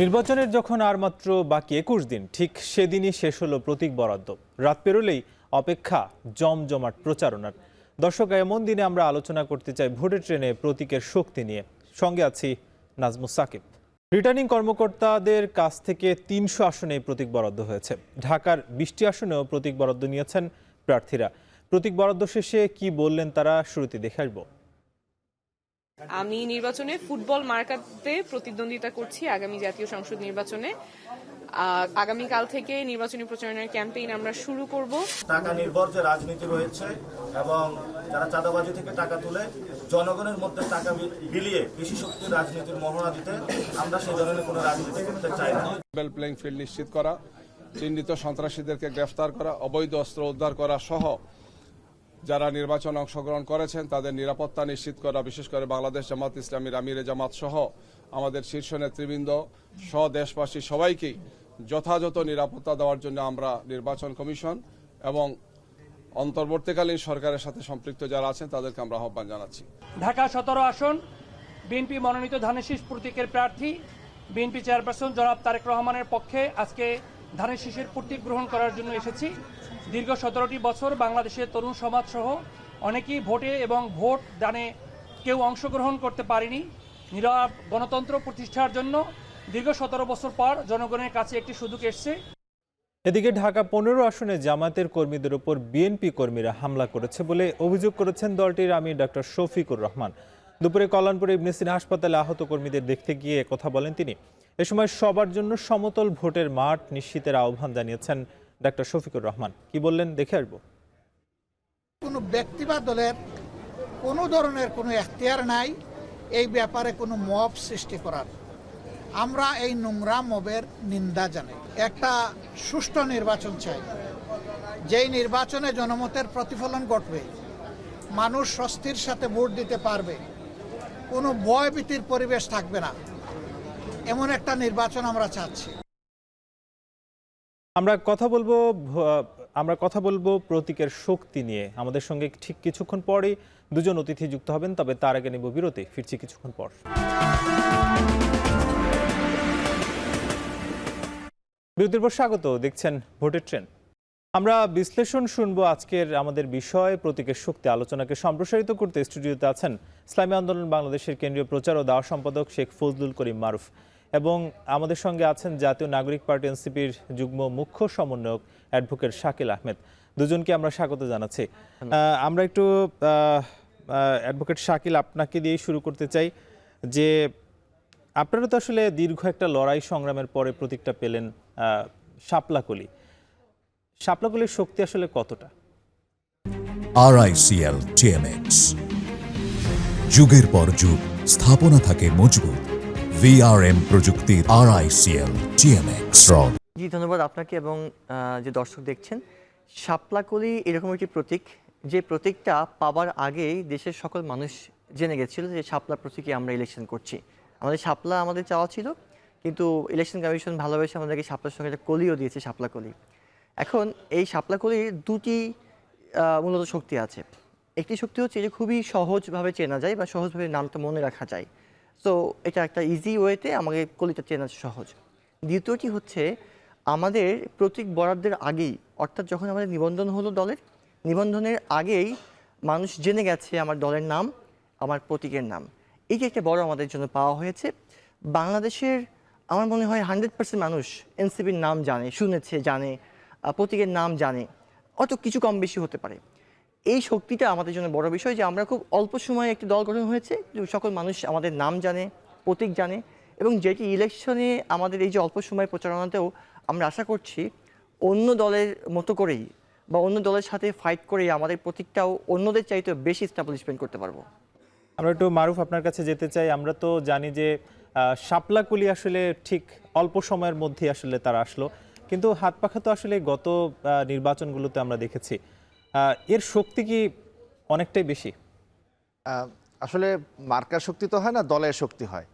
নির্বাচনের যখন আর মাত্র বাকি ২১ দিন, ঠিক সেদিনই শেষ হলো প্রতীক বরাদ্দ। রাত পেরোলেই অপেক্ষা জমজমাট প্রচারণার। দর্শক, এমন দিনে আমরা আলোচনা করতে চাই ভোটের ট্রেনে প্রতীকের শক্তি নিয়ে। সঙ্গে আছি নাজমুস সাকিব। রিটার্নিং কর্মকর্তাদের কাছ থেকে ৩০০ আসনে প্রতীক বরাদ্দ হয়েছে। ঢাকার ২০টি আসনেও প্রতীক বরাদ্দ নিয়েছেন প্রার্থীরা। প্রতীক বরাদ্দ শেষে কি বললেন তারা, শুরুতে দেখে আসবো। আমি নির্বাচনে ফুটবল মার্কাতে প্রতিদ্বন্দ্বিতা করছি আগামী জাতীয় সংসদ নির্বাচনে। আগামীকাল থেকে নির্বাচনী প্রচারণার ক্যাম্পেইন আমরা শুরু করব। টাকা নির্ভর যে রাজনীতি রয়েছে এবং যারা চাঁদাবাজি থেকে টাকা তুলে জনগণের মধ্যে টাকা বিলিয়ে বেশি শক্তির রাজনীতির মহড়া দিতে, আমরা সেই ধরনের কোনো রাজনীতি করতে চাই না। লেভেল প্লেইং ফিল্ড নিশ্চিত করা, চিহ্নিত সন্ত্রাসীদেরকে গ্রেফতার করা, অবৈধ অস্ত্র উদ্ধার করা সহ যারা নির্বাচনে অংশগ্রহণ করেছেন তাদের নিরাপত্তা নিশ্চিত করা, বিশেষ করে বাংলাদেশ জামাত ইসলামীর আমিরে জামাত সহ আমাদের শীর্ষ নেতৃবৃন্দ সহ দেশবাসী সবাইকেই যথাযথ নিরাপত্তা দেওয়ার জন্য আমরা নির্বাচন কমিশন এবং অন্তর্বর্তীকালীন সরকারের সাথে সম্পৃক্ত যারা আছেন তাদেরকে আমরা আহ্বান জানাচ্ছি। ঢাকা ১৭ আসন বিএনপি মনোনীত ধানের শীষ প্রতীকের প্রার্থী বিএনপি চেয়ারপারসন জনাব তারেক রহমানের পক্ষে আজকে ধানের শীষের প্রতীক গ্রহণ করার জন্য এসেছি। দীর্ঘ ১৭টি বছর বাংলাদেশের তরুণ সমাজ সহ অনেকেই ভোটে এবং ভোট দানে কেউ অংশগ্রহণ করতে পারেনি। নীরব গণতন্ত্র প্রতিষ্ঠার জন্য দীর্ঘ ১৭ বছর পর জনগণের কাছে একটি সুযোগ এসছে। এদিকে ঢাকা ১৫ আসনে জামাতের কর্মীদের উপর বিএনপি কর্মীরা হামলা করেছে বলে অভিযোগ করেছেন দলটির আমির ডক্টর শফিকুর রহমান। দুপুরে কল্যাণপুরে ইবনে সিনা হাসপাতালে আহত কর্মীদের দেখতে গিয়ে কথা বলেন তিনি। এ সময় সবার জন্য সমতল ভোটের মাঠ নিশ্চিতের আহ্বান জানিয়েছেন ডক্টর শফিকুর রহমান। কি বললেন দেখে আসবো। কোনো ব্যক্তি বা দলের কোনো ধরনের কোনো এখতিয়ার নাই এই ব্যাপারে কোনো মব সৃষ্টি করার। আমরা এই নোংরা মবের নিন্দা জানাই। একটা সুষ্ঠু নির্বাচন চাই, যেই নির্বাচনে জনমতের প্রতিফলন ঘটবে, মানুষ স্বস্তির সাথে ভোট দিতে পারবে, কোনো ভয়ভীতির পরিবেশ থাকবে না, এমন একটা নির্বাচন আমরা চাচ্ছি। আমরা কথা বলবো প্রতীকের শক্তি নিয়ে। আমাদের সঙ্গে ঠিক কিছুক্ষণ পরেই দুজন অতিথি যুক্ত হবেন, তবে তার আগে নেব বিরতি। ফিরছি কিছুক্ষণ পর। বিরতির পর স্বাগত, দেখছেন ভোটের ট্রেন। আমরা বিশ্লেষণ শুনবো আজকের আমাদের বিষয় প্রতীকের শক্তি। আলোচনাকে সম্প্রসারিত করতে স্টুডিওতে আছেন ইসলামী আন্দোলন বাংলাদেশের কেন্দ্রীয় প্রচার ও দাওয়া সম্পাদক শেখ ফজলুল করিম মারুফ, এবং আমাদের সঙ্গে আছেন জাতীয় নাগরিক পার্টি এনসিপির যুগ্ম মুখ্য সমন্বয়ক অ্যাডভোকেট শাকিল আহমেদ। দুজনকে আমরা স্বাগত জানাচ্ছি। আমরা একটু অ্যাডভোকেট শাকিল, আপনাকে দিয়েই শুরু করতে চাই যে আপনারা তো আসলে দীর্ঘ একটা লড়াই সংগ্রামের পরে প্রতীকটা পেলেন, শাপলাকলি। শাপলাকলির শক্তি আসলে কতটা? RICL TMX, যুগের পর যুগ স্থাপনা থাকে মজবুত। VRM প্রযুক্তির RICL TMX। জি, ধন্যবাদ আপনাকে এবং যে দর্শক দেখছেন। শাপলাকলি এরকম একটি প্রতীক, যে প্রতীকটা পাওয়ার আগেই দেশের সকল মানুষ জেনে গেছিল যে শাপলা প্রতীকে আমরা ইলেকশন করছি। আমাদের শাপলা আমাদের চাওয়া ছিল, কিন্তু ইলেকশন কমিশন ভালোবেসে আমাদেরকে শাপলার সঙ্গে একটা কলিও দিয়েছে, শাপলাকলি। এখন এই শাপলাকলির দুটি মূলত শক্তি আছে। একটি শক্তি হচ্ছে যে খুবই সহজভাবে চেনা যায় বা সহজভাবে নামটা মনে রাখা যায়, তো এটা একটা ইজি ওয়েতে আমাকে কলিটা চেনা সহজ। দ্বিতীয়টি হচ্ছে আমাদের প্রতীক বরাদ্দের আগেই, অর্থাৎ যখন আমাদের নিবন্ধন হলো দলের, নিবন্ধনের আগেই মানুষ জেনে গেছে আমার দলের নাম, আমার প্রতীকের নাম। এই যে একটা বড় আমাদের জন্য পাওয়া হয়েছে। বাংলাদেশের আমার মনে হয় 100% মানুষ এনসিপির নাম জানে, শুনেছে, জানে, প্রতীকের নাম জানে, অত কিছু কম বেশি হতে পারে। এই শক্তিটা আমাদের জন্য বড় বিষয় যে আমরা খুব অল্প সময়ে একটি দল গঠন হয়েছে, সকল মানুষ আমাদের নাম জানে, প্রতীক জানে, এবং যেটি ইলেকশনে আমাদের এই যে অল্প সময় প্রচারণাতেও আমরা আশা করছি অন্য দলের মতো করেই বা অন্য দলের সাথে ফাইট করেই আমাদের প্রতীকটাও অন্যদের চাইতে বেশি এস্টাবলিশমেন্ট করতে পারবো। আমরা একটু মারুফ আপনার কাছে যেতে চাই। আমরা তো জানি যে শাপলাকলি আসলে ঠিক অল্প সময়ের মধ্যে আসলে তারা আসলো, কিন্তু হাত পাখা তো আসলে গত নির্বাচনগুলোতে আমরা দেখেছি। এর শক্তি কি অনেকটাই বেশি? আসলে মার্কার শক্তি তো হয় না, দলের শক্তি হয়।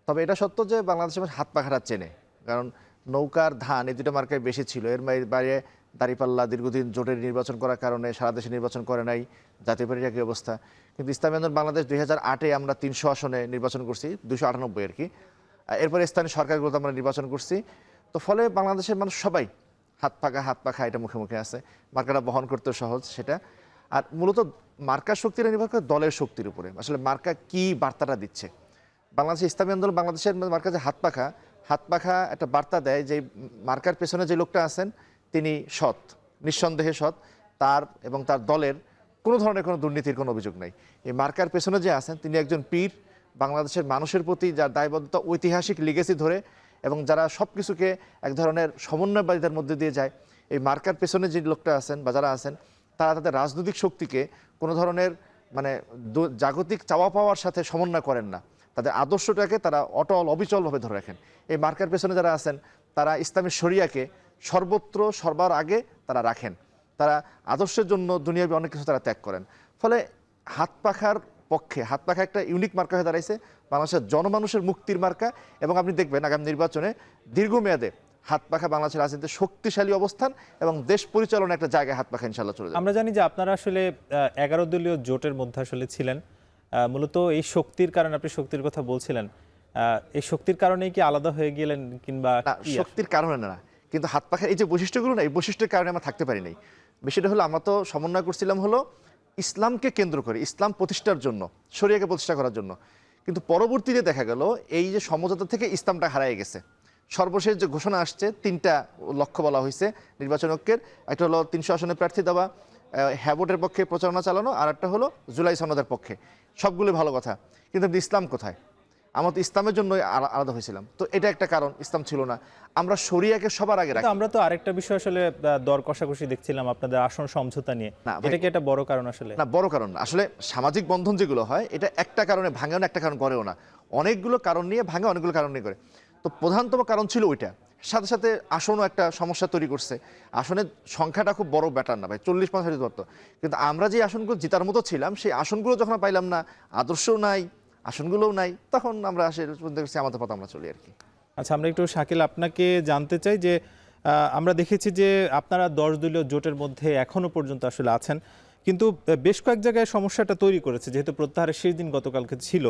তবে এটা সত্য যে বাংলাদেশের মানুষ হাত পাখাটা চেনে, কারণ নৌকার ধান এই দুটো মার্কায় বেশি ছিল। এর বাইরে দাঁড়িপাল্লা দীর্ঘদিন জোটের নির্বাচন করার কারণে সারা দেশে নির্বাচন করে নাই, জাতীয় পার্টির একই অবস্থা। কিন্তু ইসলামী আন্দোলন বাংলাদেশ 2008-এ আমরা 300 আসনে নির্বাচন করছি, 298 আর কি। এরপরে স্থানীয় সরকারগুলোতে আমরা নির্বাচন করছি। তো ফলে বাংলাদেশের মানুষ সবাই হাত পাখা এটা মুখে মুখে আছে, মার্কাটা বহন করতে সহজ সেটা। আর মূলত মার্কার শক্তিটা নির্ভর করে দলের শক্তির উপরে, আসলে মার্কা কি বার্তাটা দিচ্ছে। বাংলাদেশের ইসলামী আন্দোলন বাংলাদেশের মার্কা যে হাত পাখা একটা বার্তা দেয় যে মার্কার পেছনে যে লোকটা আছেন তিনি সৎ, নিঃসন্দেহে সৎ, তার এবং তার দলের কোনো ধরনের কোনো দুর্নীতির কোনো অভিযোগ নাই। এই মার্কার পেছনে যে আছেন তিনি একজন পীর, বাংলাদেশের মানুষের প্রতি যার দায়বদ্ধতা ঐতিহাসিক লিগেসি ধরে এবং যারা সব কিছুকে এক ধরনের সমন্বয়বাদিতার মধ্যে দিয়ে যায়। এই মার্কার পেছনে যে লোকটা আছেন বা যারা আছেন তারা তাদের রাজনৈতিক শক্তিকে কোনো ধরনের মানে জাগতিক চাওয়া পাওয়ার সাথে সমন্বয় করেন না, তাদের আদর্শটাকে তারা অবিচলভাবে ধরে রাখেন। এই মার্কার পেছনে যারা আছেন তারা ইসলামী শরিয়াকে সর্বত্র সবার আগে তারা রাখেন, তারা আদর্শের জন্য দুনিয়াবী অনেক কিছু তারা ত্যাগ করেন। ফলে হাত পাখার পক্ষে হাত পাখা একটা ইউনিক মার্কা হয়ে দাঁড়াইছে, বাংলাদেশের জনমানুষের মুক্তির মার্কা। এবং আপনি দেখবেন আগামী নির্বাচনে দীর্ঘমেয়াদে হাত পাখা বাংলাদেশের রাজনীতিতে শক্তিশালী অবস্থান এবং দেশ পরিচালনা একটা জায়গায় হাত পাখা ইনশাল্লাহ চলে যাবে। আমরা জানি যে আপনারা আসলে 11 দলীয় জোটের মধ্যে আসলে ছিলেন, মূলত এই শক্তির কারণে, আপনি শক্তির কথা বলছিলেন, এই শক্তির কারণেই কি আলাদা হয়ে গেলেন কিংবা শক্তির কারণে না, কিন্তু হাত পাখার এই যে বৈশিষ্ট্যগুলো না, এই বৈশিষ্ট্যের কারণে আমরা থাকতে পারি নাই। বিষয়টা হলো আমরা তো সমন্বয় করছিলাম হলো ইসলামকে কেন্দ্র করে, ইসলাম প্রতিষ্ঠার জন্য, শরিয়াকে প্রতিষ্ঠা করার জন্য। কিন্তু পরবর্তীতে দেখা গেল এই যে সমঝোতা থেকে ইসলামটা হারিয়ে গেছে। সর্বশেষ যে ঘোষণা আসছে 3টা লক্ষ্য বলা হয়েছে নির্বাচন ঐক্যের, একটা হলো 300 আসনে প্রার্থী দেওয়া, হ্যাবোটের পক্ষে প্রচারণা চালানো, আর একটা হলো জুলাই সনদের পক্ষে। সবগুলো ভালো কথা, কিন্তু ইসলাম কোথায়? আমরা তো ইসলামের জন্য আলাদা হয়েছিলাম, তো এটা একটা কারণ, ইসলাম ছিল না। আমরা শরিয়াকে সবার আগে রাখি। আমরা তো আরেকটা বিষয় আসলে দর কষাকষি দেখছিলাম আপনাদের আসন সমঝোতা নিয়ে, এটা কি একটা বড় কারণ? আসলে না, বড় কারণ না। আসলে সামাজিক বন্ধন যেগুলো হয় এটা একটা কারণে ভাঙেও না, একটা কারণ করেও না, অনেকগুলো কারণ নিয়ে ভাঙে, অনেকগুলো কারণ নিয়ে করে। তো প্রধানতম কারণ ছিল ওইটা, সাথে সাথে আসনও একটা সমস্যা তৈরি করছে। আসনের সংখ্যাটা খুব বড় ব্যাটার না ভাই, 40-45 দত্ত, কিন্তু আমরা যে আসনগুলো জেতার মতো ছিলাম সেই আসনগুলো যখন পাইলাম না, আদর্শও নাই, আসনগুলোও নাই, তখন আমরা আমাদের পথ আমরা চলি আর কি। আচ্ছা, আমরা একটু শাকিল আপনাকে জানতে চাই যে আমরা দেখেছি যে আপনারা 10 দলীয় জোটের মধ্যে এখনো পর্যন্ত আসলে আছেন, কিন্তু বেশ কয়েক জায়গায় সমস্যাটা তৈরি করেছে, যেহেতু প্রত্যাহারের শেষ দিন গতকালকে ছিল।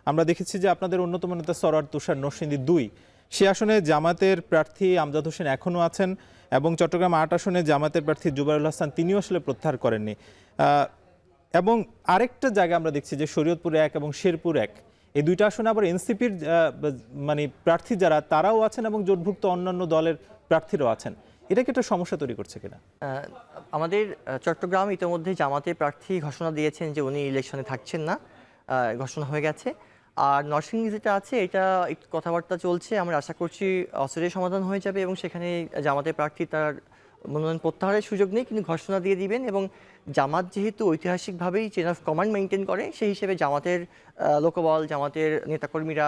আমরা দেখেছি যে আপনাদের অন্যতম নেতা সরোয়ার তুষার নরসিংদী 2 সে আসনে জামাতের প্রার্থী আমজাদ হোসেন এখনও আছেন, এবং চট্টগ্রাম 8 আসনে জামাতের প্রার্থী জুবাইরুল হাসান তিনিও আসলে প্রত্যাহার করেননি। এবং আরেকটা জায়গা আমরা দেখছি যে শরীয়তপুর 1 এবং শেরপুর 1, এই 2টা আসনে আবার এনসিপির মানে প্রার্থী যারা তারাও আছেন এবং জোটভুক্ত অন্যান্য দলের প্রার্থীরাও আছেন। এটা কি একটা সমস্যা তৈরি করছে কিনা? আমাদের চট্টগ্রাম ইতিমধ্যে জামাতের প্রার্থী ঘোষণা দিয়েছেন যে উনি ইলেকশনে থাকছেন না, ঘোষণা হয়ে গেছে। আর নরসিংদী যেটা আছে এটা একটু কথাবার্তা চলছে, আমরা আশা করছি অচিরেই সমাধান হয়ে যাবে এবং সেখানে জামাতের প্রার্থী তার মনোনয়ন প্রত্যাহারের সুযোগ নেই, কিন্তু ঘোষণা দিয়ে দিবেন। এবং জামাত যেহেতু ঐতিহাসিকভাবেই চেন অফ কমান্ড মেনটেন করে, সেই হিসেবে জামাতের লোকবল, জামাতের নেতাকর্মীরা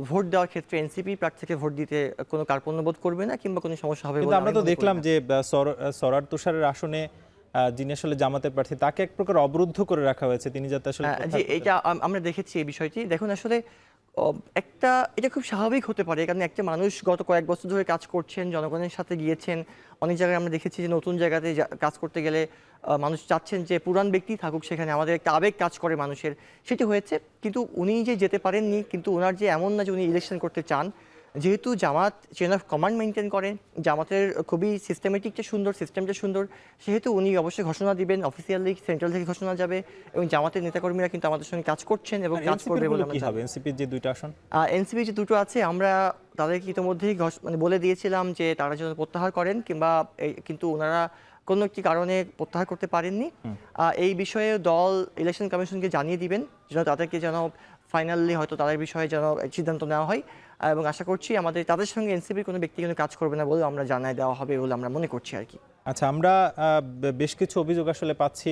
ভোট দেওয়ার ক্ষেত্রে এনসিপি প্রার্থীকে ভোট দিতে কোনো কার্পণ্যবোধ করবে না কিংবা কোনো সমস্যা হবে বলে আমরা তো দেখলাম যে সরোয়ার তুষারের আসনে যিনি আসলে জামাতের প্রার্থী তাকে এক প্রকার অবরুদ্ধ করে রাখা হয়েছে, তিনি যাতে আসলে এটা আমরা দেখেছি এই বিষয়টি। দেখুন আসলে এটা খুব স্বাভাবিক হতে পারে, কারণ একটা মানুষ গত কয়েক বছর ধরে কাজ করছেন, জনগণের সাথে গিয়েছেন, অনেক জায়গায় আমরা দেখেছি যে নতুন জায়গাতে কাজ করতে গেলে মানুষ চাচ্ছেন যে পুরান ব্যক্তি থাকুক সেখানে, আমাদের একটা আবেগ কাজ করে মানুষের, সেটি হয়েছে। কিন্তু উনি যে যেতে পারেননি, কিন্তু ওনার যে এমন না যে উনি ইলেকশন করতে চান, যেহেতু জামাত চেন অফ কমান্ড মেনটেন করেন, জামাতের খুবই সিস্টেমেটিকটা সুন্দর, সিস্টেমটা সুন্দর, সেহেতু উনি অবশ্যই ঘোষণা দিবেন, অফিসিয়ালি সেন্ট্রাল থেকে ঘোষণা যাবে এবং জামাতের নেতাকর্মীরা কিন্তু আমাদের সঙ্গে কাজ করছেন এবং কাজ করবে বলে আমরা জানি। এনসিপির যে 2টা আসন, এনসিপি যে 2টো আছে, আমরা তাদেরকে ইতিমধ্যেই মানে বলে দিয়েছিলাম যে তারা যেন প্রত্যাহার করেন, কিন্তু ওনারা কোনো একটি কারণে প্রত্যাহার করতে পারেননি। এই বিষয়ে দল ইলেকশন কমিশনকে জানিয়ে দিবেন, যেন তাদেরকে যেন ফাইনালি হয়তো তাদের বিষয়ে যেন সিদ্ধান্ত নেওয়া হয়, এবং আশা করছি তাদের সঙ্গে এনসিপির কোনো ব্যক্তি কোনো কাজ করবে না বলে আমরা জানাই দেওয়া হবে বলে আমরা মনে করছি আর কি। আচ্ছা, আমরা বেশ কিছু অভিযোগ আসলে পাচ্ছি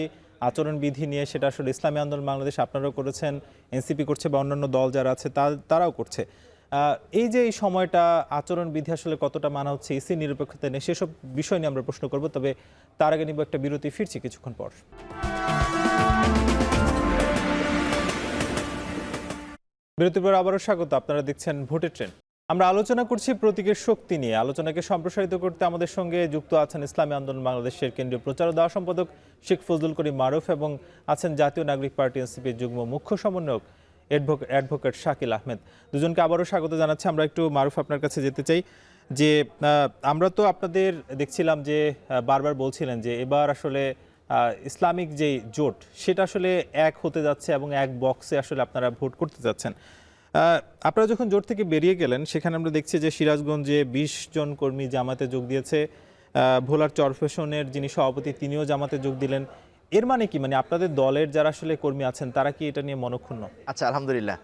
আচরণবিধি নিয়ে, সেটা আসলে ইসলামী আন্দোলন বাংলাদেশ আপনারাও করেছেন, এনসিপি করছে বা অন্যান্য দল যারা আছে তারাও করছে। এই যে এই সময়টা আচরণবিধি আসলে কতটা মানা হচ্ছে, ইসি নিরপেক্ষতা নেই, সেসব বিষয় নিয়ে আমরা প্রশ্ন করব, তবে তার আগে নিব একটা বিরতি, ফিরছি কিছুক্ষণ পর। বিরতির পর আবারও স্বাগত, আপনারা দেখছেন ভোটের ট্রেন্ড। আমরা আলোচনা করছি প্রতীকের শক্তি নিয়ে। আলোচনাকে সম্প্রসারিত করতে আমাদের সঙ্গে যুক্ত আছেন ইসলামী আন্দোলন বাংলাদেশের কেন্দ্রীয় প্রচার ও দাওয়া সম্পাদক শেখ ফজলুল করিম মারুফ, এবং আছেন জাতীয় নাগরিক পার্টি এনসিপির যুগ্ম মুখ্য সমন্বয়ক অ্যাডভোকেট শাকিল আহমেদ। দুজনকে আবারও স্বাগত জানাচ্ছি। আমরা একটু মারুফ আপনার কাছে যেতে চাই যে আমরা তো আপনাদের দেখছিলাম যে বারবার বলছিলেন যে এবার আসলে ইসলামিক যে জোট সেটা আসলে এক হতে যাচ্ছে এবং এক বক্সে আসলে আপনারা ভোট করতে যাচ্ছেন। আপনারা যখন জোট থেকে বেরিয়ে গেলেন সেখানে আমরা দেখছি যে সিরাজগঞ্জে 20 জন কর্মী জামাতে যোগ দিয়েছে। ভোলার চরফেশনের যিনি সভাপতি তিনিও জামাতে যোগ দিলেন। এর মানে কি, মানে আপনাদের দলের যারা আসলে কর্মী আছেন তারা কি এটা নিয়ে মনক্ষুণ্ণ? আচ্ছা, আলহামদুলিল্লাহ।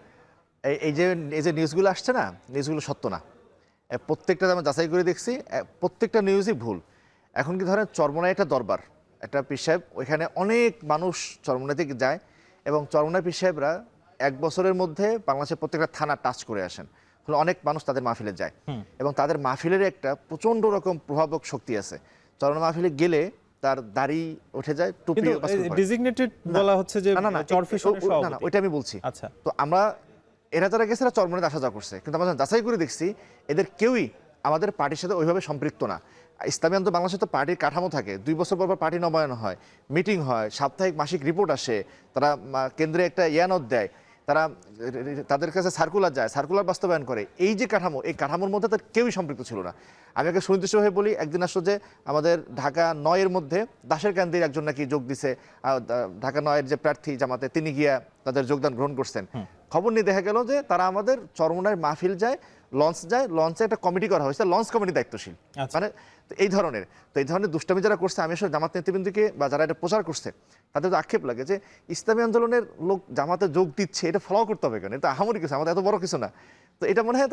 এই যে নিউজগুলো আসছে না, নিউজগুলো সত্য না। প্রত্যেকটা আমি যাচাই করে দেখছি, প্রত্যেকটা নিউজই ভুল। এখন কি ধরেন চরমোনাই একটা দরবার, একটা পীর সাহেব, ওইখানে অনেক মানুষ চরমোনাই থেকে যায় এবং চরমোনাই পীর সাহেবরা 1 বছরের মধ্যে বাংলাদেশের প্রত্যেকটা থানা টাচ করে আসেন। অনেক মানুষ তাদের মাহফিলে যায় এবং তাদের মাহফিলের একটা প্রচন্ড রকম প্রভাবক শক্তি আছে। চরমোনাই মাহফিলে গেলে তার দাড়ি উঠে যায়, টুপি ডেজিগনেটেড বলা হচ্ছে যে চরফেশনের সভাপতি। না, ওইটা আমি বলছি। আচ্ছা, তো আমরা এরা যারা গেছে চরমোনাইতে আসা যাওয়া করছে, কিন্তু আমরা যাচাই করে দেখছি এদের কেউই আমাদের পার্টির সাথে ওইভাবে সম্পৃক্ত না। ইসলামী আন্দোলন বাংলাদেশে তো পার্টির কাঠামো থাকে, 2 বছর পর পার্টি নবায়ন হয়, মিটিং হয়, সাপ্তাহিক মাসিক রিপোর্ট আসে, তারা কেন্দ্রে একটা ইয়ানত দেয়, তারা তাদের কাছে সার্কুলার যায়, সার্কুলার বাস্তবায়ন করে। এই যে কাঠামো, এই কাঠামোর মধ্যে তার কেউই সম্পৃক্ত ছিল না। আমি আগে সুনির্দিষ্টভাবে বলি, একদিন আসলো যে আমাদের ঢাকা 9-এর মধ্যে দাসের কান্দির একজন নাকি যোগ দিছে, ঢাকা 9-এর যে প্রার্থী জামাতে তিনি গিয়া তাদের যোগদান গ্রহণ করছেন। খবর নিয়ে দেখা গেল যে তারা আমাদের চরমোনাইয়ের মাহফিল যায়, লঞ্চ যায়, লঞ্চে একটা কমিটি করা হয়েছে, লঞ্চ কমিটি দায়িত্বশীল। মানে এই ধরনের দুষ্টামি যারা করছে, আমি আসলে জামাত নেতৃবৃন্দকে বা যারা এটা প্রচার করছে তাদের তো আক্ষেপ লাগে যে ইসলামী আন্দোলনের লোক জামাতে যোগ দিচ্ছে, এটা ফলো করতে হবে কেন? এটা আহামরি কিছু, আমাদের এত বড় কিছু না। তো এটা মনে হয়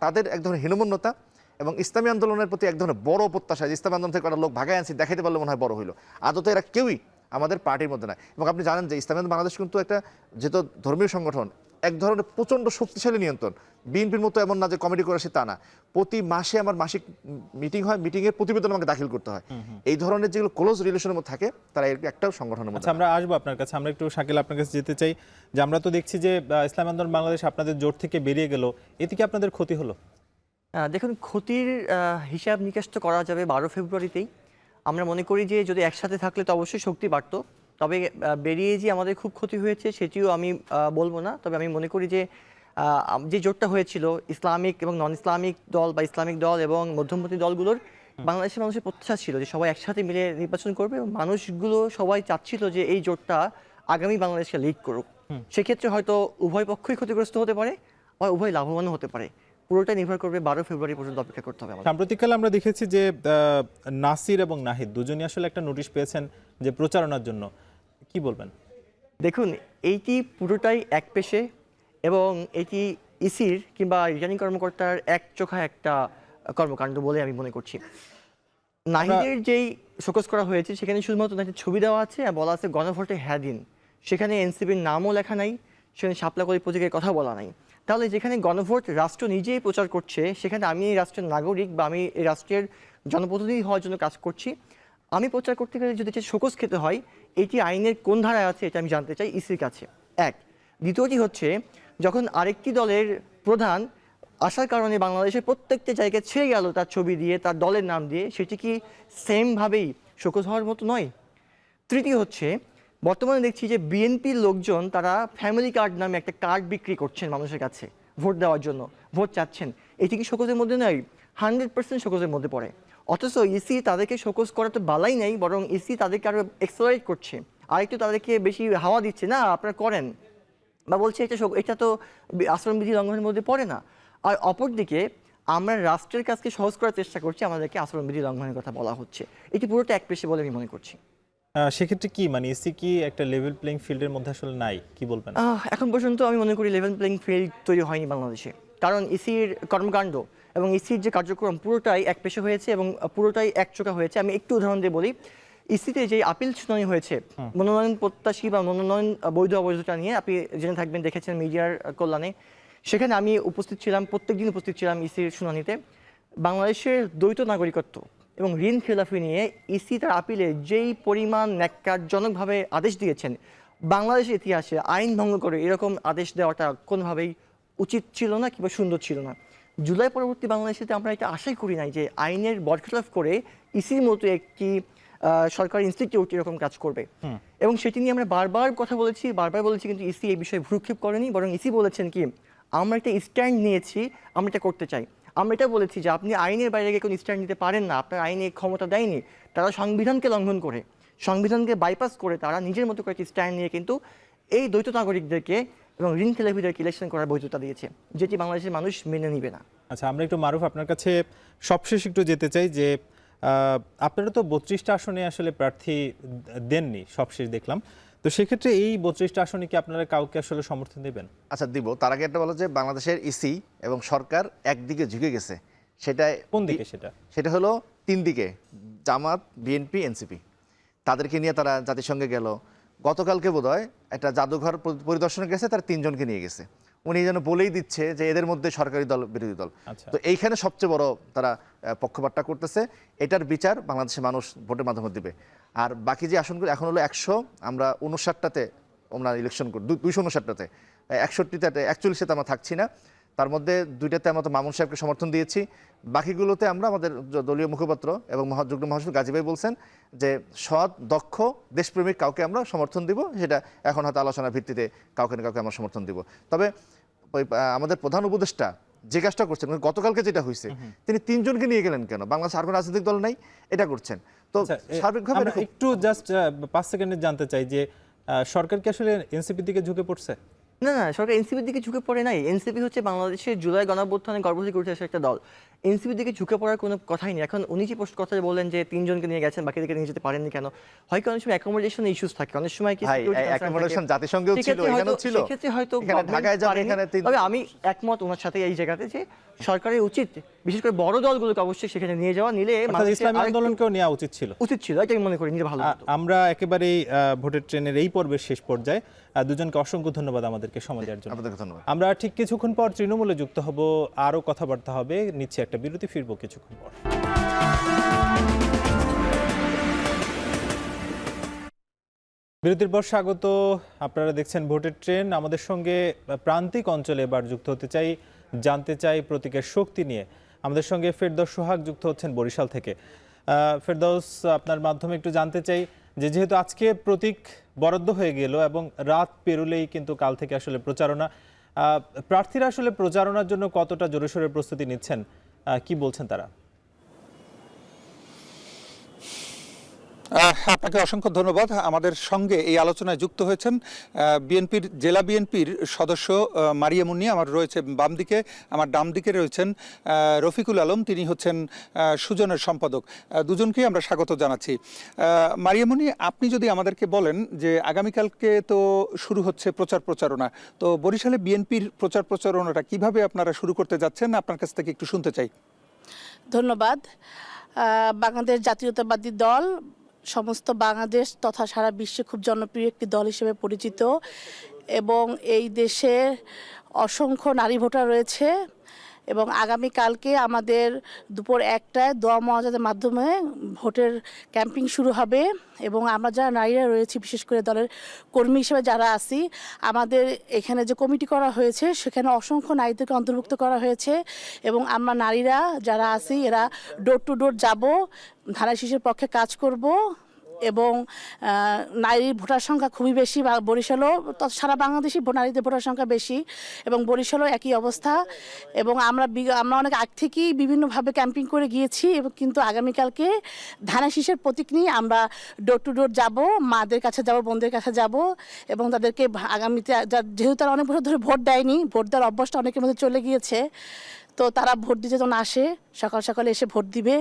তাদের এক ধরনের হীনমন্যতা এবং ইসলামী আন্দোলনের প্রতি এক ধরনের বড় প্রত্যাশা। ইসলামী আন্দোলন থেকে একটা লোক ভাগায় আনছি দেখাইতে পারলে মনে হয় বড় হইলো। আদতে এরা কেউই আমাদের পার্টির মধ্যে নাই। এবং আপনি জানেন যে ইসলামী আন্দোলন বাংলাদেশ কিন্তু একটা যেহেতু ধর্মীয় সংগঠন, এক ধরনের প্রচণ্ড শক্তিশালী নিয়ন্ত্রণ। বিএনপির মতো এমন না যে কমিটি করে আসে, তা না। প্রতি মাসে আমার মাসিক মিটিং হয়, মিটিংয়ের প্রতিবেদন আমাকে দাখিল করতে হয়। এই ধরনের যেগুলো ক্লোজ রিলেশনের মধ্যে থাকে তারা একটাও সংগঠনের মধ্যে। আমরা আসবো আপনার কাছে। আমরা একটু শাকিল আপনার কাছে যেতে চাই যে আমরা তো দেখছি যে ইসলামী আন্দোলন বাংলাদেশ আপনাদের জোট থেকে বেরিয়ে গেল, এতে কি আপনাদের ক্ষতি হলো? দেখুন, ক্ষতির হিসাব নিকাশ তো করা যাবে 12 ফেব্রুয়ারিতেই। আমরা মনে করি যে যদি একসাথে থাকলে তো অবশ্যই শক্তি বাড়তো, তবে বেরিয়ে যে আমাদের খুব ক্ষতি হয়েছে সেটিও আমি বলবো না। তবে আমি মনে করি যে যে জোটটা হয়েছিল ইসলামিক এবং নন ইসলামিক দল বা ইসলামিক দল এবং মধ্যমপন্থী দলগুলোর, বাংলাদেশের মানুষের প্রত্যাশা ছিল যে সবাই একসাথে মিলে নির্বাচন করবে এবং মানুষগুলো সবাই চাচ্ছিল যে এই জোটটা আগামী বাংলাদেশকে লিড করুক। সেক্ষেত্রে হয়তো উভয় পক্ষই ক্ষতিগ্রস্ত হতে পারে বা উভয় লাভবানও হতে পারে। পুরোটা নির্ভর করবে 12 ফেব্রুয়ারি পর্যন্ত অপেক্ষা করতে হবে। সাম্প্রতিককালে আমরা দেখেছি যে নাসির এবং নাহিদ দুজনই আসলে একটা নোটিশ পেয়েছেন যে প্রচারণার জন্য, কি বলবেন? দেখুন, এইটি পুরোটাই একপেশে এবং এটি ইসির কিংবা রিটার্নিং কর্মকর্তার একচোখা একটা কর্মকাণ্ড বলে আমি মনে করছি। নাহিদের যেই শোকজ করা হয়েছে সেখানে শুধুমাত্র নাহিদের ছবি দেওয়া আছে আর বলা আছে গণভোটে হ্যাঁ দিন। সেখানে এনসিপির নামও লেখা নাই, সেখানে শাপলাকলি প্রতীকের কথা বলা নাই। তাহলে যেখানে গণভোট রাষ্ট্র নিজেই প্রচার করছে, সেখানে আমি এই রাষ্ট্রের নাগরিক বা আমি এই রাষ্ট্রের জনপ্রতিনিধি হওয়ার জন্য কাজ করছি, আমি প্রচার করতে গেলে যদি শোকজ খেতে হয়, এটি আইনের কোন ধারায় আছে এটা আমি জানতে চাই ইসির কাছে। এক। দ্বিতীয়টি হচ্ছে, যখন আরেকটি দলের প্রধান আসার কারণে বাংলাদেশের প্রত্যেকটা জায়গায় ছেড়ে গেল তার ছবি দিয়ে, তার দলের নাম দিয়ে, সেটি কি সেমভাবেই শোকজ হওয়ার মতো নয়? তৃতীয় হচ্ছে, বর্তমানে দেখছি যে বিএনপির লোকজন তারা ফ্যামিলি কার্ড নামে একটা কার্ড বিক্রি করছেন মানুষের কাছে ভোট দেওয়ার জন্য, ভোট চাচ্ছেন। এটি কি শোকজের মধ্যে নয়? 100% শোকজের মধ্যে পড়ে। অথচ ইসি তাদেরকে শোকজ করা তো বালাই নাই, বরং ইসি তাদেরকে আরো এক্সেলারেট করছে, আরেকটু তাদেরকে বেশি হাওয়া দিচ্ছে, না আপনারা করেন, বা বলছে এটা তো আচরণবিধি লঙ্ঘনের মধ্যে পড়ে না। আর অপরদিকে আমরা রাষ্ট্রের কাজকে সহজ করার চেষ্টা করছি, আমাদেরকে আচরণবিধি লঙ্ঘনের কথা বলা হচ্ছে। এটি পুরোটা একপেশে বলে আমি মনে করছি। সেক্ষেত্রে কি মানে ইসি কি একটা লেভেল প্লেইং ফিল্ডের মধ্যে আসলে নাই, কি বলবেন? এখন পর্যন্ত আমি মনে করি লেভেল প্লেইং ফিল্ড তৈরি হয়নি বাংলাদেশে, কারণ ইসির কর্মকাণ্ড এবং ইসির যে কার্যক্রম পুরোটাই একপেশে হয়েছে এবং পুরোটাই একচোখা হয়েছে। আমি একটু উদাহরণ দিয়ে বলি, ইসিতে যে আপিল শুনানি হয়েছে মনোনয়ন প্রত্যাশী বা মনোনয়ন বৈধ অবৈধতা নিয়ে, আপনি জেনে থাকবেন, দেখেছেন মিডিয়ার কল্যাণে, সেখানে আমি উপস্থিত ছিলাম, প্রত্যেকদিন উপস্থিত ছিলাম ইসির শুনানিতে। বাংলাদেশের দ্বৈত নাগরিকত্ব এবং ঋণ খেলাফি নিয়ে ইসি তার আপিলে যেই পরিমাণ ন্যাক্কারজনকভাবে আদেশ দিয়েছেন, বাংলাদেশের ইতিহাসে আইন ভঙ্গ করে এরকম আদেশ দেওয়াটা কোনোভাবেই উচিত ছিল না কিংবা সুন্দর ছিল না। জুলাই পরবর্তী বাংলাদেশে আমরা এটা আশাই করি নাই যে আইনের বরখেলাপ করে ইসির মতো একটি সরকারি ইনস্টিটিউট এরকম কাজ করবে এবং সেটি নিয়ে আমরা বারবার কথা বলেছি, কিন্তু ইসি এই বিষয়ে ভ্রুক্ষেপ করেনি, বরং ইসি বলেছেন কি আমরা একটা স্ট্যান্ড নিয়েছি, আমরা এটা করতে চাই। আমরা এটা বলেছি যে আপনি আইনের বাইরে গিয়ে কোনো স্ট্যান্ড নিতে পারেন না, আপনার আইনে ক্ষমতা দেয়নি। তারা সংবিধানকে লঙ্ঘন করে, সংবিধানকে বাইপাস করে তারা নিজের মতো করে স্ট্যান্ড নিয়ে কিন্তু এই দ্বৈত নাগরিকদেরকে এবং ঋণ খেলাপিদেরকে ইলেকশন করার বৈধতা দিয়েছে, যেটি বাংলাদেশের মানুষ মেনে নিবে না। আচ্ছা, আমরা একটু মারুফ আপনার কাছে সবশেষ একটু যেতে চাই যে আপনারা তো 32টা আসনে আসলে প্রার্থী দেননি, সবশেষ দেখলাম। তো সেক্ষেত্রে এই 32টা আসনে কি আপনারা কাউকে আসলে সমর্থন দেবেন? আচ্ছা দিব, তার আগে একটা বলো যে বাংলাদেশের ইসি এবং সরকার একদিকে ঝুঁকে গেছে। সেটা কোন দিকে? সেটা হলো 3 দিকে, জামাত, বিএনপি, এনসিপি। তাদেরকে নিয়ে তারা জাতিসংঘে গেল। গতকালকে বোধহয় একটা জাদুঘর পরিদর্শনে গেছে, তারা 3 জনকে নিয়ে গেছে। উনি যেন বলেই দিচ্ছে যে এদের মধ্যে সরকারি দল, বিরোধী দল। তো এইখানে সবচেয়ে বড় তারা পক্ষপাতটা করতেছে। এটার বিচার বাংলাদেশের মানুষ ভোটের মাধ্যমে দিবে। আর বাকি যে আসনগুলো এখন হলো 100, আমরা 59টাতে আমরা ইলেকশন করি, 259টাতে, 61টাতে, 41টাতে আমরা থাকছি না। তার মধ্যে 2টাতে আমরা তো মামুন সাহেবকে সমর্থন দিয়েছি। বাকিগুলোতে আমরা আমাদের দলীয় মুখপাত্র এবং যুগ্ম মহাসচিব গাজী ভাই বলছেন যে সৎ, দক্ষ, দেশপ্রেমিক কাউকে আমরা সমর্থন দিব। সেটা এখন হয়তো আলোচনার ভিত্তিতে কাউকে না কাউকে আমরা সমর্থন দিব। তবে আমাদের প্রধান উপদেষ্টা যে কাজটা করছেন, গতকালকে যেটা হয়েছে, তিনি 3 জনকে নিয়ে গেলেন কেন? বাংলাদেশ আর কোনো রাজনৈতিক দল নাই, এটা করছেন। তো সার্বিকভাবে একটু জাস্ট 5 সেকেন্ডে জানতে চাই যে সরকার কি আসলে এনসিপির দিকে ঝুঁকে পড়ছে? না, সরকার এনসিপির দিকে ঝুঁকে পড়ে নাই। এনসিপি হচ্ছে বাংলাদেশের জুলাই গণঅভ্যুত্থানে গর্ভবতী করে আসা একটা দল। এনসিপির দিকে ঝুঁকে পড়ার কোনো কথাই নেই। এখন উনি যে কথা বললেন যে 3 জনকে নিয়ে গেছেন, বাকিদেরকে নিয়ে যেতে পারেননি কেন? হয় অনেক সময় অ্যাকোমোডেশন ইস্যুস থাকে, অনেক সময় কি অ্যাকোমোডেশন জাতিসংঘেও ছিল, এখানেও ছিল। সেক্ষেত্রে হয়তো ঢাকায় যাবেন, এখানে। তবে আমি একমত ওনার সাথে এই জায়গাতে যে সরকারের উচিত বিশেষ করে বড় দলগুলোকে অবশ্যই সেখানে নিয়ে যাওয়া, নিলে ইসলামী আন্দোলনকেও নেওয়া উচিত ছিল, এটা আমি মনে করি নিলে ভালো হতো। আমরা একেবারেই ভোটের ট্রেনের এই পর্বের শেষ পর্যায়ে দুজনকে অসংখ্য ধন্যবাদ আমাদেরকে সময় দেওয়ার জন্য। আপনাদেরকে ধন্যবাদ। আমরা ঠিক কিছুক্ষণ পর তৃণমূলে যুক্ত হব, আরো কথাবার্তা হবে, নিচ্ছে একটা বিরতি, ফিরবো কিছুক্ষণ পর। বিরতির পর স্বাগত। আপনারা দেখছেন ভোটের ট্রেন। আমাদের সঙ্গে প্রান্তিক অঞ্চলে এবার যুক্ত হতে চাই, জানতে চাই প্রতীকের শক্তি নিয়ে। আমাদের সঙ্গে ফেরদৌস সোহাগ যুক্ত হচ্ছেন বরিশাল থেকে। ফেরদৌস, আপনার মাধ্যমে একটু জানতে চাই যে যেহেতু আজকে প্রতীক বরাদ্দ হয়ে গেল এবং রাত পেরোলেই কিন্তু কাল থেকে আসলে প্রচারণা, প্রার্থীরা আসলে প্রচারণার জন্য কতটা জোরে সোরে প্রস্তুতি নিচ্ছেন, কি বলছেন তারা? আপনাকে অসংখ্য ধন্যবাদ। আমাদের সঙ্গে এই আলোচনায় যুক্ত হয়েছেন জেলা বিএনপির সদস্য মারিয়া মুন্নি, আমার রয়েছে বাম দিকে, আমার ডাম দিকে রয়েছেন রফিকুল আলম, তিনি হচ্ছেন সুজনের সম্পাদক। দুজনকেই আমরা স্বাগত জানাচ্ছি। মারিয়া মুন্নি, আপনি যদি আমাদেরকে বলেন যে আগামীকালকে তো শুরু হচ্ছে প্রচারণা, তো বরিশালে বিএনপির প্রচারণাটা কিভাবে আপনারা শুরু করতে যাচ্ছেন, আপনার কাছ থেকে একটু শুনতে চাই। ধন্যবাদ। বাংলাদেশ জাতীয়তাবাদী দল সমস্ত বাংলাদেশ তথা সারা বিশ্বে খুব জনপ্রিয় একটি দল হিসেবে পরিচিত এবং এই দেশে অসংখ্য নারী ভোটার রয়েছে এবং আগামীকালকে আমাদের দুপুর 1টায় দোয়া মোনাজাতের মাধ্যমে ভোটের ক্যাম্পিং শুরু হবে এবং আমরা যারা নারীরা রয়েছি, বিশেষ করে দলের কর্মী হিসেবে যারা আছি, আমাদের এখানে যে কমিটি করা হয়েছে সেখানে অসংখ্য নারীদেরকে অন্তর্ভুক্ত করা হয়েছে এবং আমরা নারীরা যারা আছি এরা ডোর টু ডোর যাব, ধানের শীষের পক্ষে কাজ করব এবং নারীর ভোটার সংখ্যা খুবই বেশি, বরিশালও সারা বাংলাদেশি নারীদের ভোটার সংখ্যা বেশি এবং বরিশালও একই অবস্থা এবং আমরা অনেক আগ থেকেই বিভিন্নভাবে ক্যাম্পিং করে গিয়েছি এবং কিন্তু আগামীকালকে ধানের শীষের প্রতীক নিয়ে আমরা ডোর টু ডোর যাব, মাদের কাছে যাব, বোনদের কাছে যাব এবং তাদেরকে আগামীতে যেহেতু তারা অনেক বছর ধরে ভোট দেয়নি, ভোট দেওয়ার অভ্যাসটা অনেকের মধ্যে চলে গিয়েছে, তো তারা ভোট দিতে যখন আসে সকাল সকালে এসে ভোট দিবে,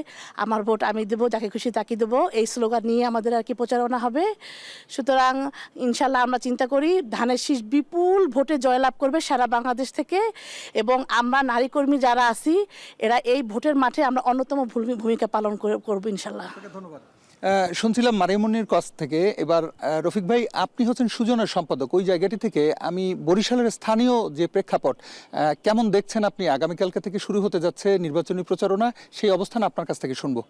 আমার ভোট আমি দেবো, যাকে খুশি তাকে দেবো, এই স্লোগান নিয়ে আমাদের আর কি প্রচারণা হবে। সুতরাং ইনশাল্লাহ আমরা চিন্তা করি ধানের শীষ বিপুল ভোটে জয়লাভ করবে সারা বাংলাদেশ থেকে এবং আমরা নারী কর্মী যারা আছি এরা এই ভোটের মাঠে আমরা অন্যতম ভূমিকা পালন করবো ইনশাল্লাহ। ধন্যবাদ। শুনছিলাম মারিয়ামনির কাছ থেকে। এবার রফিক ভাই, আপনি হচ্ছেন সুজনের সম্পাদক, ওই জায়গাটি থেকে আমি বরিশালের স্থানীয় যে প্রেক্ষাপট কেমন দেখছেন আপনি? আগামীকালকে থেকে শুরু হতে যাচ্ছে নির্বাচনী প্রচারণা, সেই অবস্থান আপনার কাছ থেকে শুনবো।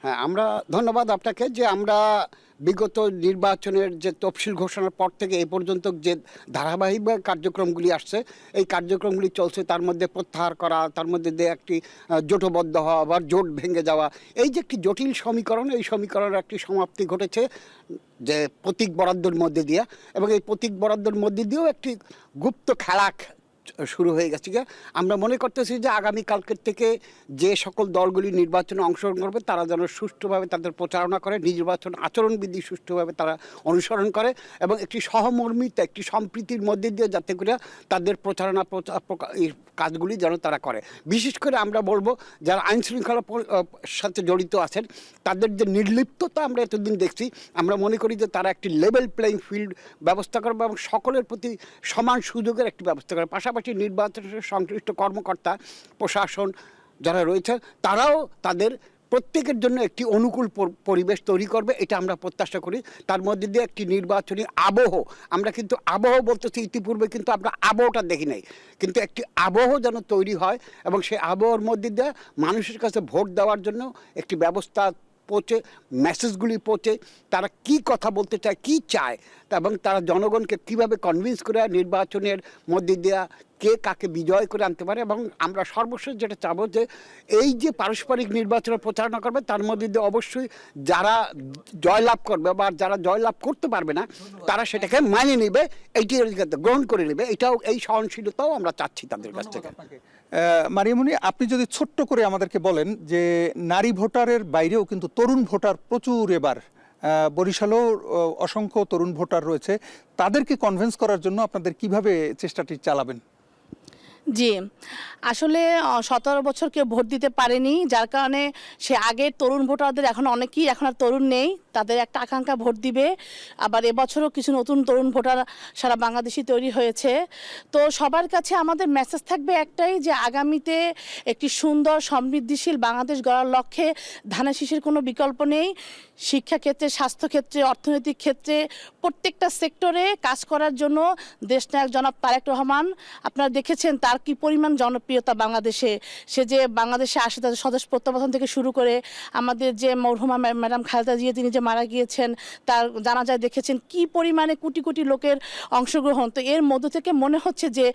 হ্যাঁ, আমরা ধন্যবাদ আপনাকে যে আমরা বিগত নির্বাচনের যে তফসিল ঘোষণার পর থেকে এ পর্যন্ত যে ধারাবাহিক কার্যক্রমগুলি আসছে, এই কার্যক্রমগুলি চলছে, তার মধ্যে প্রত্যাহার করা, তার মধ্যে দিয়ে একটি জোটবদ্ধ হওয়া বা জোট ভেঙে যাওয়া, এই যে একটি জটিল সমীকরণ, এই সমীকরণের একটি সমাপ্তি ঘটেছে যে প্রতীক বরাদ্দর মধ্যে দিয়ে, এবং এই প্রতীক বরাদ্দর মধ্যে দিয়েও একটি গুপ্ত খেলা শুরু হয়ে গেছে। আমরা মনে করতেছি যে আগামীকালকের থেকে যে সকল দলগুলি নির্বাচনে অংশগ্রহণ করবে তারা যেন সুষ্ঠুভাবে তাদের প্রচারণা করে, নির্বাচন আচরণবিধি সুষ্ঠুভাবে তারা অনুসরণ করে, এবং একটি সহমর্মিতা, একটি সম্প্রীতির মধ্যে দিয়ে যাতে করে তাদের প্রচারণা এই কাজগুলি যেন তারা করে। বিশেষ করে আমরা বলবো যারা আইন শৃঙ্খলার সাথে জড়িত আছেন তাদের যে নির্লিপ্ততা আমরা এতদিন দেখছি, আমরা মনে করি যে তারা একটি লেভেল প্লেইং ফিল্ড ব্যবস্থা করবে এবং সকলের প্রতি সমান সুযোগের একটি ব্যবস্থা করে। পাশাপাশি নির্বাচনের সংশ্লিষ্ট কর্মকর্তা, প্রশাসন যারা রয়েছে তারাও তাদের প্রত্যেকের জন্য একটি অনুকূল পরিবেশ তৈরি করবে, এটা আমরা প্রত্যাশা করি। তার মধ্যে দিয়ে একটি নির্বাচনী আবহ, আমরা কিন্তু আবহ বলতেছি, ইতিপূর্বে কিন্তু আমরা আবহটা দেখি নাই, কিন্তু একটি আবহ যেন তৈরি হয় এবং সেই আবহর মধ্যে দিয়ে মানুষের কাছে ভোট দেওয়ার জন্য একটি ব্যবস্থা পৌঁছে, মেসেজগুলি পৌঁছে, তারা কি কথা বলতে চায়, কি চায়, এবং তারা জনগণকে কিভাবে কনভিন্স করে নির্বাচনের মধ্যে দেওয়া কে কাকে বিজয় করে আনতে পারে। এবং আমরা সর্বশেষ যেটা চাবো যে এই যে পারস্পরিক নির্বাচনের প্রচারণা করবে তার মধ্যে দিয়ে অবশ্যই যারা জয়লাভ করবে বা যারা জয়লাভ করতে পারবে না তারা সেটাকে মানিয়ে নেবে, এইটি গ্রহণ করে নেবে, এটাও এই সহনশীলতাও আমরা চাচ্ছি তাদের কাছ থেকে। মারিয়ামণি, আপনি যদি ছোট্ট করে আমাদেরকে বলেন যে নারী ভোটারের বাইরেও কিন্তু তরুণ ভোটার প্রচুর, এবার বরিশালেও অসংখ্য তরুণ ভোটার রয়েছে, তাদেরকে কনভিন্স করার জন্য আপনাদের কিভাবে চেষ্টাটি চালাবেন? জি, আসলে 17 বছর কেউ ভোট দিতে পারেনি, যার কারণে সে আগের তরুণ ভোটারদের এখন অনেকেই এখন আর তরুণ নেই, তাদের একটা আকাঙ্ক্ষা ভোট দিবে। আবার এবছরও কিছু নতুন তরুণ ভোটার সারা বাংলাদেশে তৈরি হয়েছে। তো সবার কাছে আমাদের মেসেজ থাকবে একটাই, যে আগামীতে একটি সুন্দর সমৃদ্ধিশীল বাংলাদেশ গড়ার লক্ষ্যে ধানের শীষের কোনো বিকল্প নেই। শিক্ষাক্ষেত্রে, স্বাস্থ্যক্ষেত্রে, অর্থনৈতিক ক্ষেত্রে, প্রত্যেকটা সেক্টরে কাজ করার জন্য দেশনায়ক জনাব তারেক রহমান, আপনারা দেখেছেন তার কি পরিমাণ জনপ্রিয়তা বাংলাদেশে। সে যে বাংলাদেশে আসে, তাদের স্বদেশ প্রত্যাবর্তন থেকে শুরু করে আমাদের যে মরহুমা ম্যাডাম খালেদা জিয়া তিনি যে মারা গিয়েছেন, তার জানাজায় দেখেছেন কি পরিমাণে কোটি কোটি লোকের অংশগ্রহণ। তো এর মধ্য থেকে মনে হচ্ছে যে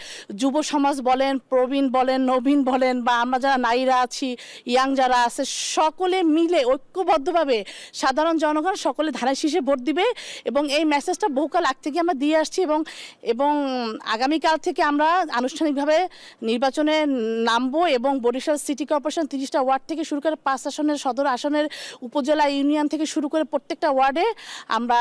যুব সমাজ বলেন, প্রবীণ বলেন, নবীন বলেন, বা আমরা যারা নারীরা আছি, ইয়াং যারা আছে, সকলে মিলে ঐক্যবদ্ধভাবে সাধারণ জনগণ সকলে ধানের শীষে ভোট দিবে। এবং এই মেসেজটা বহুকাল আগ থেকে আমরা দিয়ে আসছি, এবং আগামীকাল থেকে আমরা আনুষ্ঠানিকভাবে নির্বাচনে নামবো এবং বরিশাল সিটি কর্পোরেশন 30টা ওয়ার্ড থেকে শুরু করে 5 আসনের সদর আসনের উপজেলা ইউনিয়ন থেকে শুরু করে প্রত্যেকটা ওয়ার্ডে আমরা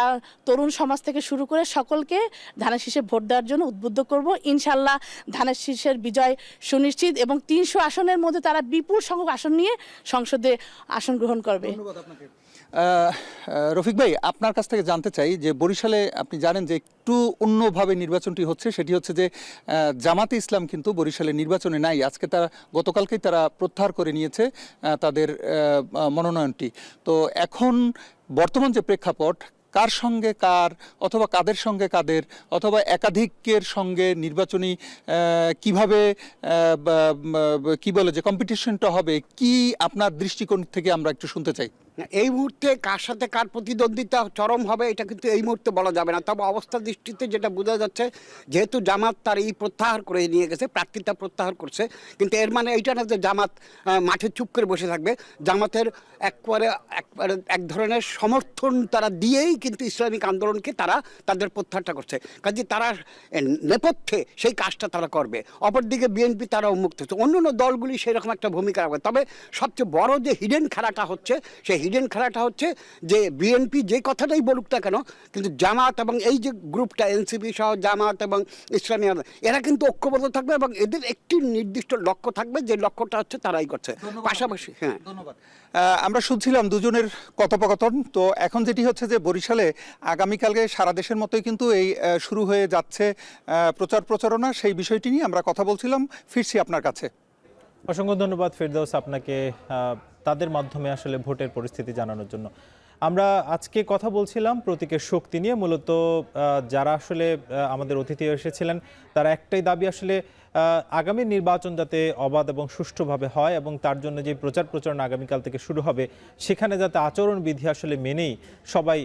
তরুণ সমাজ থেকে শুরু করে সকলকে ধানের শীষে ভোট দেওয়ার জন্য উদ্বুদ্ধ করব। ইনশাল্লাহ ধানের শীষের বিজয় সুনিশ্চিত, এবং 300 আসনের মধ্যে তারা বিপুল সংখ্যক আসন নিয়ে সংসদে আসন গ্রহণ করবে। ধন্যবাদ আপনাকে। রফিক ভাই, আপনার কাছ থেকে জানতে চাই যে বরিশালে আপনি জানেন যে একটু অন্যভাবে নির্বাচনটি হচ্ছে, সেটি হচ্ছে যে জামাতে ইসলাম কিন্তু বরিশালে নির্বাচনে নাই। আজকে তারা, গতকালকেই তারা প্রত্যাহার করে নিয়েছে তাদের মনোনয়নটি। তো এখন বর্তমান যে প্রেক্ষাপট, কার সঙ্গে কার, অথবা কাদের সঙ্গে কাদের, অথবা একাধিকের সঙ্গে নির্বাচনী কিভাবে কি বলে যে কম্পিটিশনটা হবে, কি আপনার দৃষ্টিকোণ থেকে আমরা একটু শুনতে চাই। এই মুহূর্তে কার সাথে কার প্রতিদ্বন্দ্বিতা চরম হবে এটা কিন্তু এই মুহূর্তে বলা যাবে না। তবে অবস্থা দৃষ্টিতে যেটা বোঝা যাচ্ছে, যেহেতু জামাত তার এই প্রত্যাহার করে নিয়ে গেছে, প্রার্থিতা প্রত্যাহার করছে, কিন্তু এর মানে এইটা না যে জামাত মাঠে চুপ করে বসে থাকবে। জামাতের একবারে এক ধরনের সমর্থন তারা দিয়েই কিন্তু ইসলামিক আন্দোলনকে তারা তাদের প্রত্যাহারটা করছে, কাজে তারা নেপথ্যে সেই কাজটা তারা করবে। অপরদিকে বিএনপি তারা উন্মুক্ত হচ্ছে, অন্য অন্য দলগুলি সেরকম একটা ভূমিকা রাখবে। তবে সবচেয়ে বড় যে হিডেন খেলাটা হচ্ছে, সেই হিডেন খেলাটা হচ্ছে যে বিএনপি যে কথাটাই বলুক না কেন, কিন্তু জামাত এবং এই যে গ্রুপটা এনসিপি সহ জামাত এবং ইসলামী এরা কিন্তু ঐক্যবদ্ধ থাকবে এবং এদের একটি নির্দিষ্ট লক্ষ্য থাকবে, যে লক্ষ্যটা হচ্ছে তারাই করছে। পাশাপাশি হ্যাঁ, ধন্যবাদ। আমরা শুনছিলাম দুজনের কথোপকথন। তো এখন যেটি হচ্ছে যে বরিশালে আগামীকালকে সারা দেশের মতোই কিন্তু এই শুরু হয়ে যাচ্ছে প্রচারণা, সেই বিষয়টি নিয়ে আমরা কথা বলছিলাম। ফিরছি আপনার কাছে। অসংখ্য ধন্যবাদ ফেরদৌস আপনাকে তাদের মাধ্যমে আসলে ভোটের পরিস্থিতি জানানোর জন্য। আমরা আজকে কথা বলছিলাম প্রতীকের শক্তি নিয়ে। মূলত যারা আসলে আমাদের অতিথি এসেছিলেন তারা একটাই দাবি, আসলে আগামী নির্বাচন যাতে অবাধ এবং সুষ্ঠুভাবে হয় এবং তার জন্য যে প্রচার প্রচারণা আগামীকাল থেকে শুরু হবে সেখানে যাতে আচরণবিধি আসলে মেনেই সবাই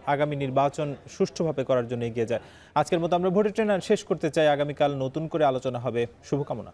আগামী নির্বাচন সুষ্ঠুভাবে করার জন্য এগিয়ে যায়। আজকের মতো আমরা ভোটের ট্রেন শেষ করতে চাই। আগামীকাল নতুন করে আলোচনা হবে। শুভকামনা।